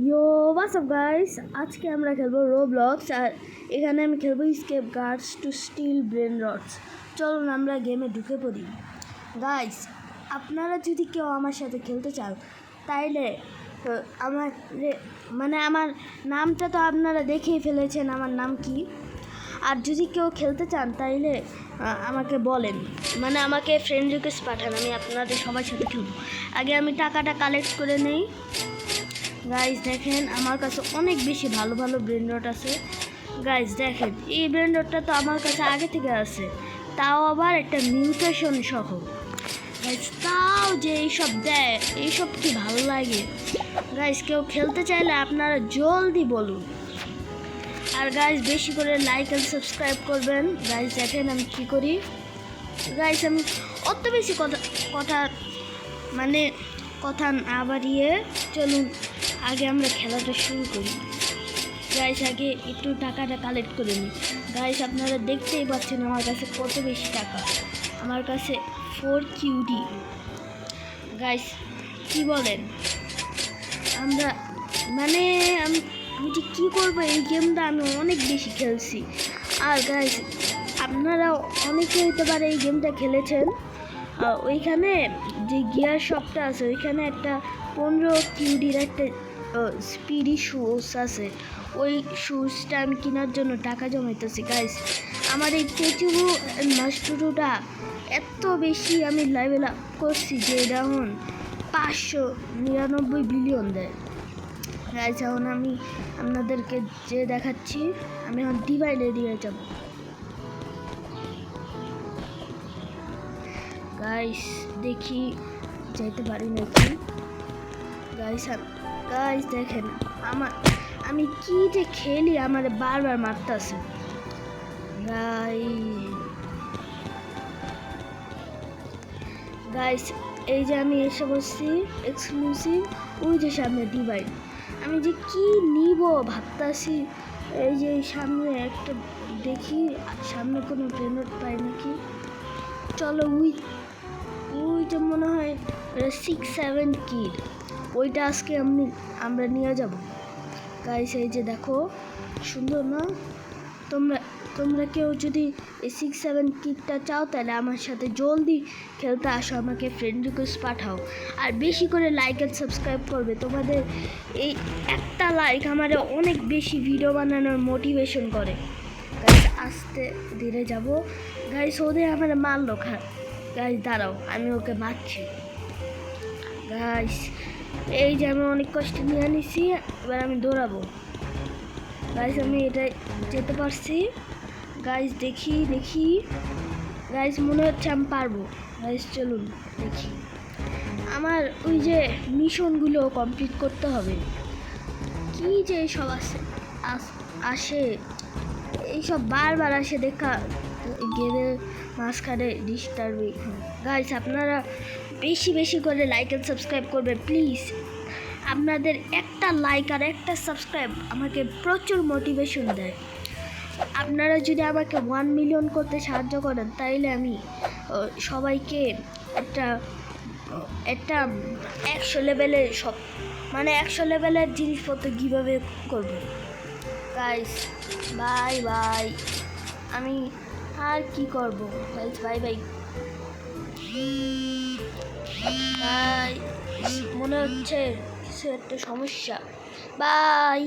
ইয়ো what's up guys, আজকে আমরা খেলবো রোবলক্স। আর এখানে আমি খেলবো escape guards to steal brain rots. চলুন আমরা গেমে ঢুকে পড়ি। গাইস, আপনারা যদি কেউ আমার সাথে খেলতে চান তাইলে আমার নামটা তো আপনারা দেখেই ফেলেছেন, আমার নাম কি। আর যদি কেউ খেলতে চান তাইলে আমাকে বলেন, আমাকে ফ্রেন্ড রিকোয়েস্ট পাঠান, আমি আপনাদের সবার সাথে খেলবো। আগে আমি টাকাটা কালেক্ট করে নেই। গাইজ দেখেন, আমার কাছে অনেক বেশি ভালো ভালো ব্রেন রট আছে। গাইজ দেখেন, এই ব্রেন রটটা তো আমার কাছে আগে থেকে আছে, তাও আবার একটা মিউটেশন সহ। গাইজ তাও যে এইসব দেয়, এইসব কি ভালো লাগে। গাইজ কেউ খেলতে চাইলে আপনারা জলদি বলুন। আর গাইজ বেশি করে লাইক অ্যান্ড সাবস্ক্রাইব করবেন। গাইজ দেখেন আমি কী করি। গাইজ আমি অত বেশি কথা না বাড়িয়ে চলুন আগে আমরা খেলাটা শুরু করি। গাইস আগে একটু টাকাটা কালেক্ট করে নিই। গাইস আপনারা দেখতেই পাচ্ছেন আমার কাছে কত বেশি টাকা। আমার কাছে 4 কিউডি। গাইস কি বলেন, আমরা আমি যে কী করবো, এই গেমটা আমি অনেক বেশি খেলছি। আর গাইস আপনারা অনেকে হতে পারে এই গেমটা খেলেছেন। ওইখানে যে গিয়ার শপটা আছে, ওইখানে একটা 15 কিউডির একটা স্পিডি শুজ আছে। ওই শুজটা আমি কেনার জন্য টাকা জমাইতেছি। গাইস আমার এই পেচুরু মাস্টুরুটা এত বেশি আমি লেভেল আপ করছি যে এটা এখন 599 বিলিয়ন দেয়। গাইস এখন আমি আপনাদেরকে যে দেখাচ্ছি, আমি এখন ডিভাইডে দিয়ে যাব। গাইস দেখি যাইতে পারি নাকি। গাইস দেখেন আমি কি যে খেলি, আমার বারবার মারতেছে। গাইস এই যে আমি এসে বসছি এক্সক্লুসিভ, ওই যে সামনে ডিভাইড। আমি যে কি নিব ভাবতাছি। এই যে সামনে একটা দেখি, সামনে কোনো ট্রেনর পাই নাকি। চলো ওইটা মনে হয় 6-7 কিড, ওইটা আজকে আমরা নিয়ে যাব। গাইস এই যে দেখো, সুন্দর না? তোমরা কেউ যদি এই 6-7 কিডটা চাও তাহলে আমার সাথে জলদি খেলতে আসো, আমাকে ফ্রেন্ড রিকোয়েস্ট পাঠাও। আর বেশি করে লাইক অ্যান্ড সাবস্ক্রাইব করবে। তোমাদের এই একটা লাইক আমার অনেক বেশি ভিডিও বানানোর মোটিভেশন করে। গাইস আস্তে ধীরে যাব। গাইস ওদের আমার মারলো গাইস দাঁড়াও, আমি ওকে মারছি। গাইস এই যে আমি অনেক কষ্ট নিয়ে নিছি, এবার আমি দৌড়াবো। গাইস আমি এটা যেতে পারছি। গাইস দেখি গাইস মনে হচ্ছে আমি পারবো। গাইস চলুন দেখি। আমার ওই যে মিশনগুলো কমপ্লিট করতে হবে। কি যে সব আসে এইসব বারবার আসে, দেখা গেমের মাঝখানে ডিস্টার্বিং। গাইস আপনারা বেশি করে লাইক অ্যান্ড সাবস্ক্রাইব করবেন প্লিজ। আপনাদের একটা লাইক আর একটা সাবস্ক্রাইব আমাকে প্রচুর মোটিভেশন দেয়। আপনারা যদি আমাকে 1 মিলিয়ন করতে সাহায্য করেন তাইলে আমি সবাইকে একটা 100 লেভেলের 100 লেভেলের জিনিসপত্র কীভাবে করব। Guys bye. আমি আর কি করব। Guys bye. মনে হচ্ছে কিছু একটা সমস্যা। বাই।